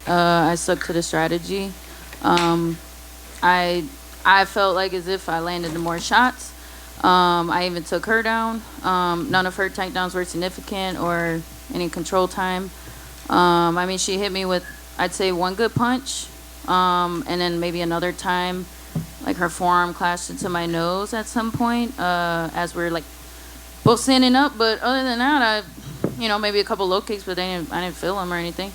I stuck to the strategy. I felt like as if I landed the more shots. I even took her down. None of her takedowns were significant or any control time. I mean, she hit me with, I'd say, one good punch. And then maybe another time, like her forearm clashed into my nose at some point as we're like both standing up. But other than that, maybe a couple low kicks, but I didn't feel them or anything.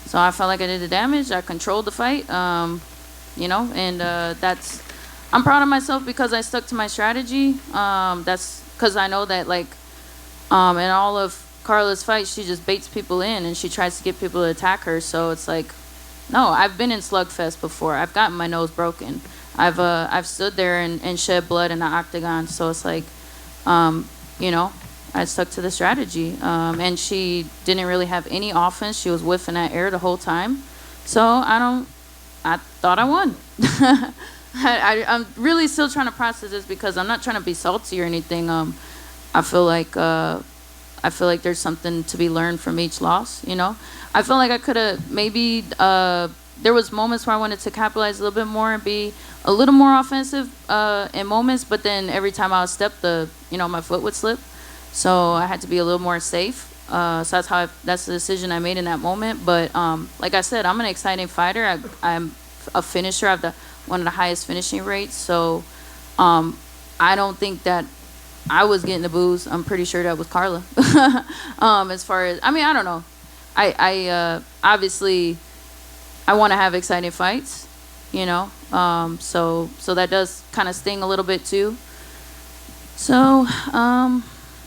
So I felt like I did the damage. I controlled the fight, and I'm proud of myself because I stuck to my strategy. That's because I know that, like, in all of Carla's fights, she just baits people in and she tries to get people to attack her. So it's like, no, I've been in slugfest before. I've gotten my nose broken. I've stood there and shed blood in the octagon. So it's like, I stuck to the strategy. And she didn't really have any offense. She was whiffing that air the whole time. So I thought I won. I'm really still trying to process this because I'm not trying to be salty or anything. I feel like there's something to be learned from each loss. I feel like I could have maybe. There was moments where I wanted to capitalize a little bit more and be a little more offensive in moments, but then every time I would step, my foot would slip. So I had to be a little more safe. So that's the decision I made in that moment. But like I said, I'm an exciting fighter. I'm a finisher. I have one of the highest finishing rates. So I don't think that I was getting the boos. I'm pretty sure that was Carla. As far as, I don't know. I obviously I want to have exciting fights, so that does kind of sting a little bit too. So I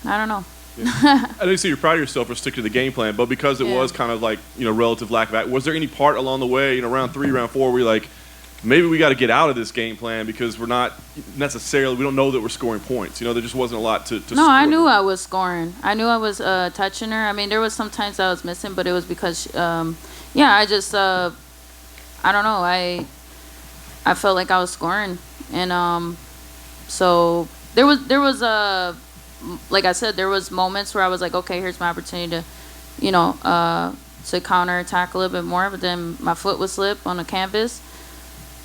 don't know. Yeah. I know you say you're proud of yourself for sticking to the game plan, but because it was kind of like, relative lack of act, was there any part along the way, round 3, round 4, where you're like, maybe we got to get out of this game plan because we're not necessarily, we don't know that we're scoring points. There just wasn't a lot to No, score. I knew I was scoring. I knew I was touching her. I mean, there was some times I was missing, but it was because, I just, I don't know. I felt like I was scoring. And so there was like I said, there was moments where I was like, okay, here's my opportunity to, to counterattack a little bit more. But then my foot would slip on the canvas.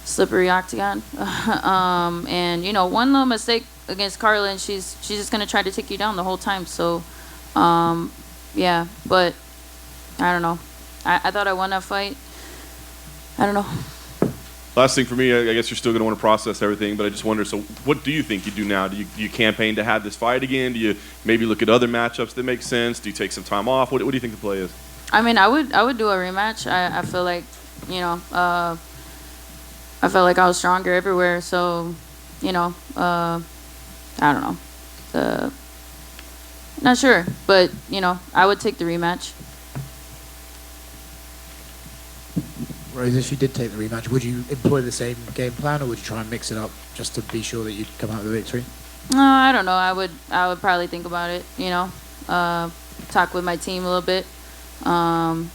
Slippery octagon. And one little mistake against Carla and she's just gonna try to take you down the whole time. So but I don't know. I thought I won that fight. I don't know. Last thing for me, I guess you're still going to want to process everything, but I just wonder, so what do you think you do now? Do you campaign to have this fight again? Do you maybe look at other matchups that make sense? Do you take some time off? What do you think the play is? I mean, I would do a rematch. I feel like, I felt like I was stronger everywhere. So, I don't know. Not sure, but, I would take the rematch. Rose, if you did take the rematch, would you employ the same game plan, or would you try and mix it up just to be sure that you'd come out with a victory? I don't know. I would probably think about it. Talk with my team a little bit. And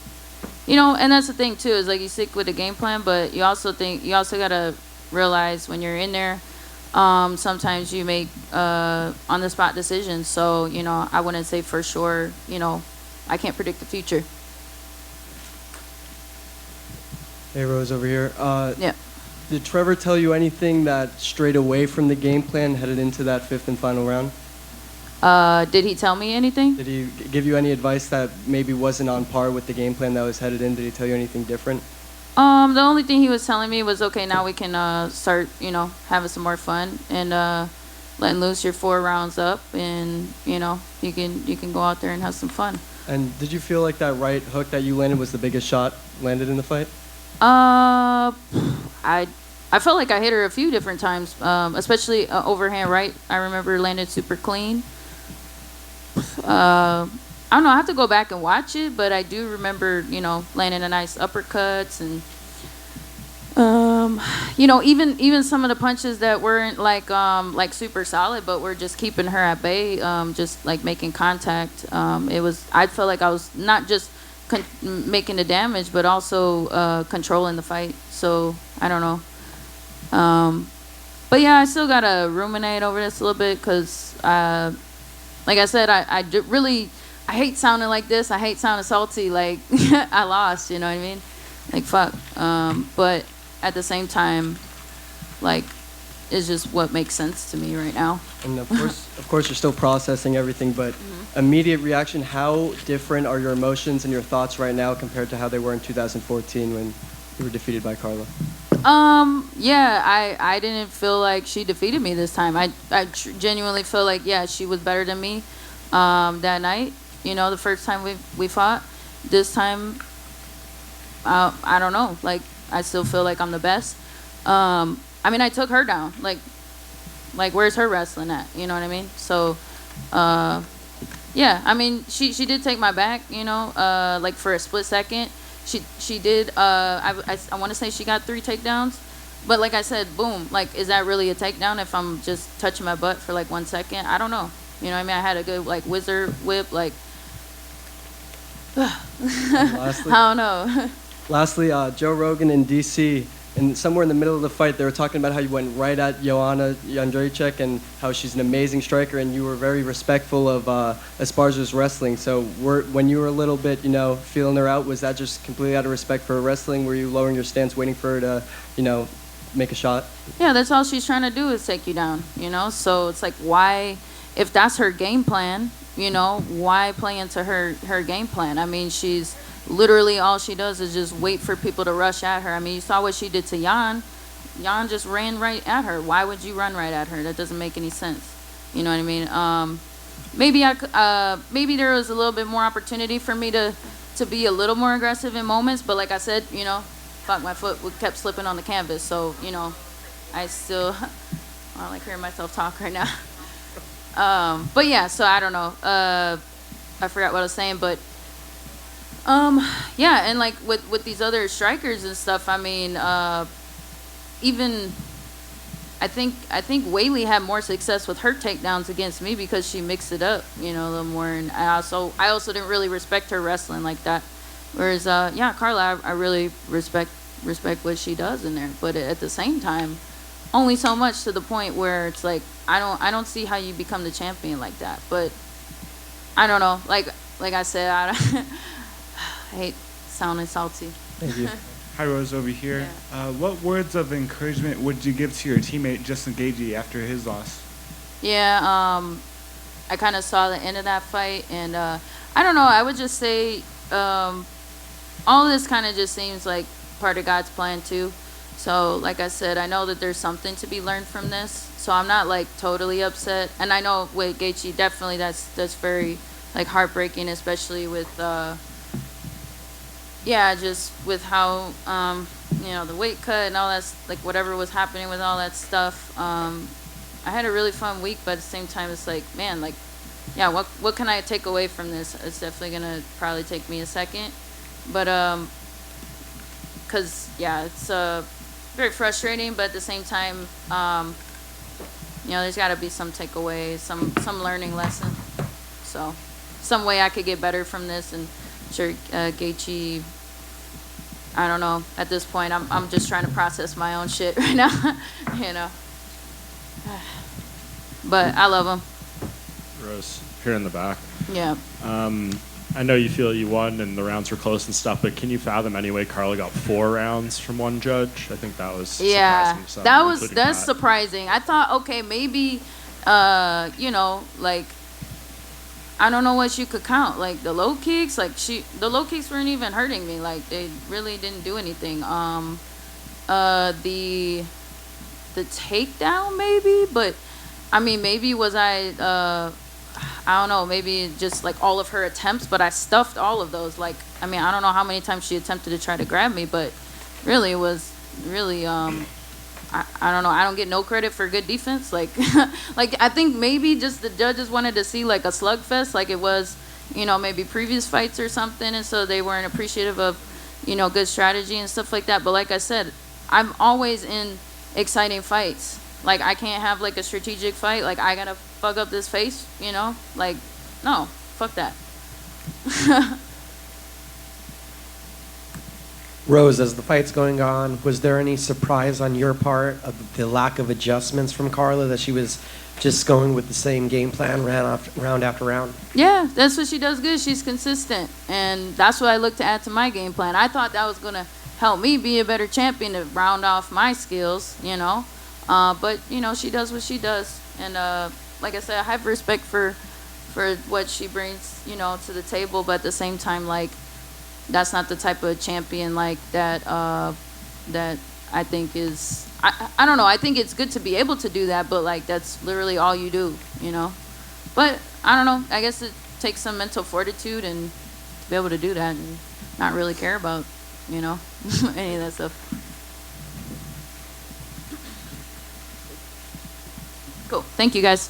that's the thing too, is like you stick with the game plan, but you also gotta realize when you're in there, sometimes you make on the spot decisions. So I wouldn't say for sure. I can't predict the future. Hey, Rose, over here. Yeah. Did Trevor tell you anything that strayed away from the game plan headed into that 5th and final round? Did he tell me anything? Did he give you any advice that maybe wasn't on par with the game plan that was headed in? Did he tell you anything different? The only thing he was telling me was, okay, now we can start, having some more fun and letting loose your 4 rounds up, and you can go out there and have some fun. And did you feel like that right hook that you landed was the biggest shot landed in the fight? I felt like I hit her a few different times, especially overhand right. I remember landed super clean. I don't know. I have to go back and watch it, but I do remember, landing a nice uppercuts and, even some of the punches that weren't like super solid, but were just keeping her at bay, just like making contact. I felt like I was not just making the damage, but also controlling the fight. So I don't know. But yeah, I still gotta ruminate over this a little bit because, like I said, I hate sounding like this. I hate sounding salty. Like I lost. You know what I mean? like fuck. But at the same time, like, it's just what makes sense to me right now. And of course, you're still processing everything, but immediate reaction, how different are your emotions and your thoughts right now compared to how they were in 2014 when you were defeated by Carla? Yeah, I didn't feel like she defeated me this time. I genuinely feel like, yeah, she was better than me that night. You know, the first time we fought. This time, I don't know. Like, I still feel like I'm the best. I mean, I took her down. Like where's her wrestling at? You know what I mean? So, yeah. I mean, she did take my back. You know, like for a split second, she did. I want to say she got 3 takedowns, but like I said, boom. Like, is that really a takedown if I'm just touching my butt for like 1 second? I don't know. You know what I mean? I had a good like wizard whip. Like, Lastly, I don't know. Lastly, Joe Rogan in DC, and somewhere in the middle of the fight, they were talking about how you went right at Joanna Jędrzejczyk and how she's an amazing striker, and you were very respectful of Esparza's wrestling. So when you were a little bit, you know, feeling her out, was that just completely out of respect for her wrestling? Were you lowering your stance, waiting for her to, you know, make a shot? Yeah, that's all she's trying to do is take you down, you know? So it's like, why, if that's her game plan, you know, why play into her game plan? I mean, she's literally all she does is just wait for people to rush at her. I mean, you saw what she did to Jan. Jan just ran right at her. Why would you run right at her? That doesn't make any sense. You know what I mean? Maybe there was a little bit more opportunity for me to be a little more aggressive in moments, but like I said, you know, fuck, my foot kept slipping on the canvas. So, you know, I still, I don't like hearing myself talk right now. But yeah, so I don't know. I forgot what I was saying, but yeah, and like with these other strikers and stuff, I mean, even I think Whaley had more success with her takedowns against me because she mixed it up, you know, a little more, and I also didn't really respect her wrestling like that. Whereas yeah, Carla, I really respect what she does in there, but at the same time, only so much to the point where it's like I don't see how you become the champion like that. But I don't know, like I said, I hate sounding salty. Thank you. Hi, Rose, over here. Yeah. What words of encouragement would you give to your teammate Justin Gaethje after his loss? Yeah, I kind of saw the end of that fight, and I don't know. I would just say all this kind of just seems like part of God's plan too. So, like I said, I know that there's something to be learned from this. So I'm not like totally upset, and I know with Gaethje, definitely that's very like heartbreaking, especially with yeah, just with how you know, the weight cut and all that, like whatever was happening with all that stuff. I had a really fun week, but at the same time, it's like, man, like, yeah, what can I take away from this? It's definitely gonna probably take me a second, but cause yeah, it's very frustrating, but at the same time, you know, there's got to be some takeaway, some learning lesson. So, some way I could get better from this, and sure, Gaethje, I don't know. At this point, I'm just trying to process my own shit right now, you know. But I love him. Rose, here in the back. Yeah. I know you feel you won and the rounds were close and stuff, but can you fathom anyway Carla got 4 rounds from one judge? I think that was surprising. So that's surprising. I thought, okay, maybe, you know, like, I don't know what you could count. Like the low kicks, like the low kicks weren't even hurting me. Like they really didn't do anything. The takedown maybe, but I mean, maybe was I don't know, maybe just like all of her attempts, but I stuffed all of those. Like, I mean, I don't know how many times she attempted to try to grab me, but really it was really, I don't know, I don't get no credit for good defense. Like, like I think maybe just the judges wanted to see like a slugfest, like it was, you know, maybe previous fights or something, and so they weren't appreciative of, you know, good strategy and stuff like that. But like I said, I'm always in exciting fights. Like, I can't have, like, a strategic fight. Like, I gotta fuck up this face, you know? Like, no, fuck that. Rose, as the fight's going on, was there any surprise on your part of the lack of adjustments from Carla, that she was just going with the same game plan round after round? Yeah, that's what she does good. She's consistent. And that's what I look to add to my game plan. I thought that was gonna help me be a better champion to round off my skills, you know. But you know, she does what she does, and like I said, I have respect for what she brings, you know, to the table. But at the same time, like, that's not the type of champion like that that I think is. I don't know. I think it's good to be able to do that, but like that's literally all you do, you know. But I don't know. I guess it takes some mental fortitude and to be able to do that and not really care about, you know, any of that stuff. Cool. Thank you, guys.